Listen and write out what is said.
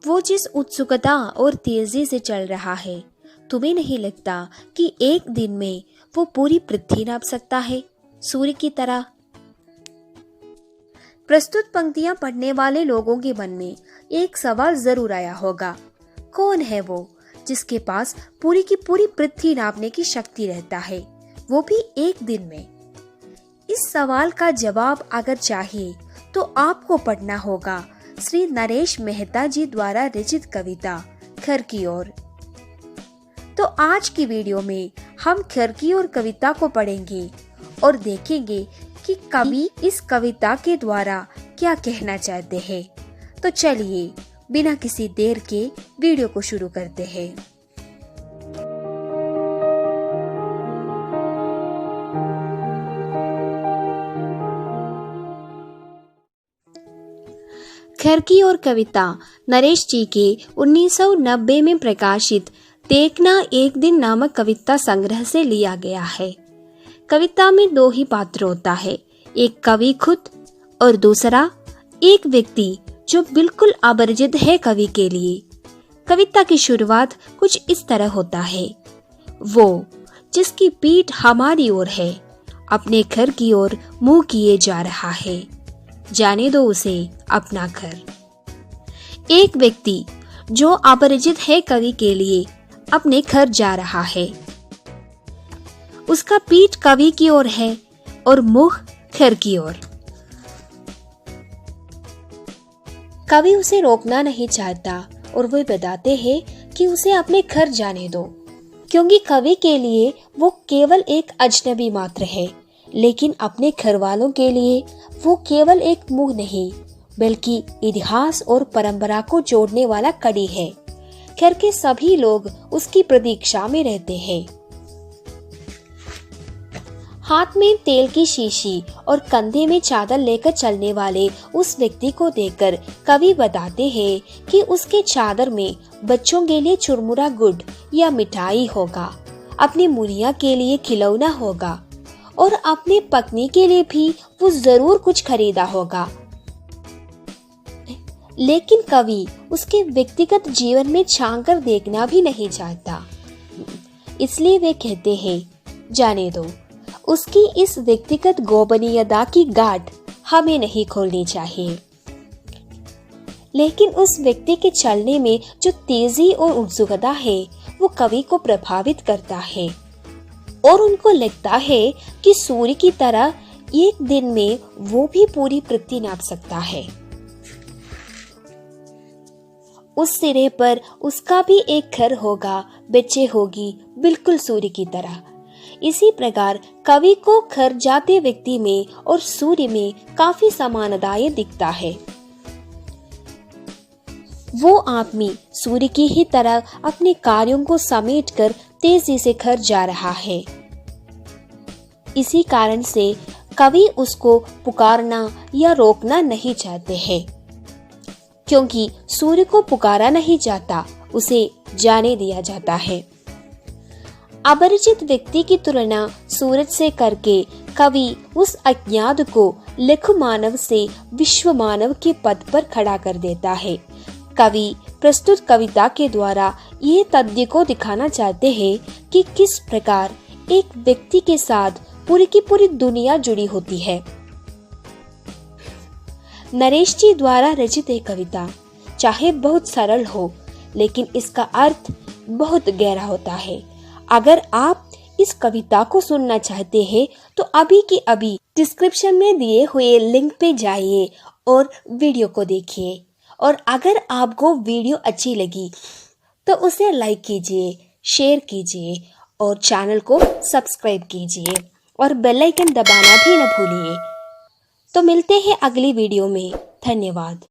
वो जिस उत्सुकता और तेजी से चल रहा है, तुम्हें नहीं लगता कि एक दिन में वो पूरी पृथ्वी नाप सकता है, सूर्य की तरह? प्रस्तुत पंक्तियां पढ़ने वाले लोगों के मन में एक सवाल जरूर आया होगा, कौन है वो जिसके पास पूरी की पूरी पृथ्वी नापने की शक्ति रहता है, वो भी एक दिन में? इस सवाल का जवाब अगर चाहिए तो आपको पढ़ना होगा श्री नरेश मेहता जी द्वारा रचित कविता घर की ओर। तो आज की वीडियो में हम घर की ओर कविता को पढ़ेंगे और देखेंगे कि कवि इस कविता के द्वारा क्या कहना चाहते हैं। तो चलिए बिना किसी देर के वीडियो को शुरू करते हैं। घर की ओर कविता नरेश जी के 1990 में प्रकाशित देखना एक दिन नामक कविता संग्रह से लिया गया है। कविता में दो ही पात्र होता है, एक कवि खुद और दूसरा एक व्यक्ति जो बिल्कुल अपरिचित है कवि के लिए। कविता की शुरुआत कुछ इस तरह होता है, वो जिसकी पीठ हमारी ओर है अपने घर की ओर मुंह किए जा रहा है, जाने दो उसे अपना घर। एक व्यक्ति जो अपरिचित है कवि के लिए अपने घर जा रहा है, उसका पीठ कवि की ओर है और मुख घर की ओर। कवि उसे रोकना नहीं चाहता और वो बताते हैं कि उसे अपने घर जाने दो, क्योंकि कवि के लिए वो केवल एक अजनबी मात्र है, लेकिन अपने घर वालों के लिए वो केवल एक मुंह नहीं बल्कि इतिहास और परंपरा को जोड़ने वाला कड़ी है। घर के सभी लोग उसकी प्रतीक्षा में रहते हैं। हाथ में तेल की शीशी और कंधे में चादर लेकर चलने वाले उस व्यक्ति को देखकर कवि बताते हैं कि उसके चादर में बच्चों के लिए चुरमुरा गुड़ या मिठाई होगा, अपनी मुनिया के लिए खिलौना होगा और अपनी पत्नी के लिए भी वो जरूर कुछ खरीदा होगा। लेकिन कवि उसके व्यक्तिगत जीवन में झांक कर देखना भी नहीं चाहता, इसलिए वे कहते हैं, जाने दो, उसकी इस व्यक्तिगत गोपनीयता की गांठ हमें नहीं खोलनी चाहिए। लेकिन उस व्यक्ति के चलने में जो तेजी और उत्सुकता है वो कवि को प्रभावित करता है और उनको लगता है कि सूर्य की तरह एक दिन में वो भी पूरी पृथ्वी नाप सकता है। उस सिरे पर उसका भी एक घर होगा, बच्चे होगी, बिल्कुल सूर्य की तरह। इसी प्रकार कवि को घर जाते व्यक्ति में और सूर्य में काफी समानताएं दिखता है। वो आदमी सूर्य की ही तरह अपने कार्यों को समेटकर तेजी से घर जा रहा है। इसी कारण से कवि उसको पुकारना या रोकना नहीं चाहते हैं, क्योंकि सूर्य को पुकारा नहीं जाता, उसे जाने दिया जाता है। अपरिचित व्यक्ति की तुलना सूरज से करके कवि उस अज्ञात को लघु मानव से विश्व मानव के पद पर खड़ा कर देता है। कवि प्रस्तुत कविता के द्वारा ये तथ्य को दिखाना चाहते हैं कि किस प्रकार एक व्यक्ति के साथ पूरी की पूरी दुनिया जुड़ी होती है। नरेश जी द्वारा रचित एक कविता चाहे बहुत सरल हो, लेकिन इसका अर्थ बहुत गहरा होता है। अगर आप इस कविता को सुनना चाहते हैं तो अभी की अभी डिस्क्रिप्शन में दिए हुए लिंक पे जाइए और वीडियो को देखिए। और अगर आपको वीडियो अच्छी लगी तो उसे लाइक कीजिए, शेयर कीजिए और चैनल को सब्सक्राइब कीजिए और बेल आइकन दबाना भी न भूलिए। तो मिलते हैं अगली वीडियो में। धन्यवाद।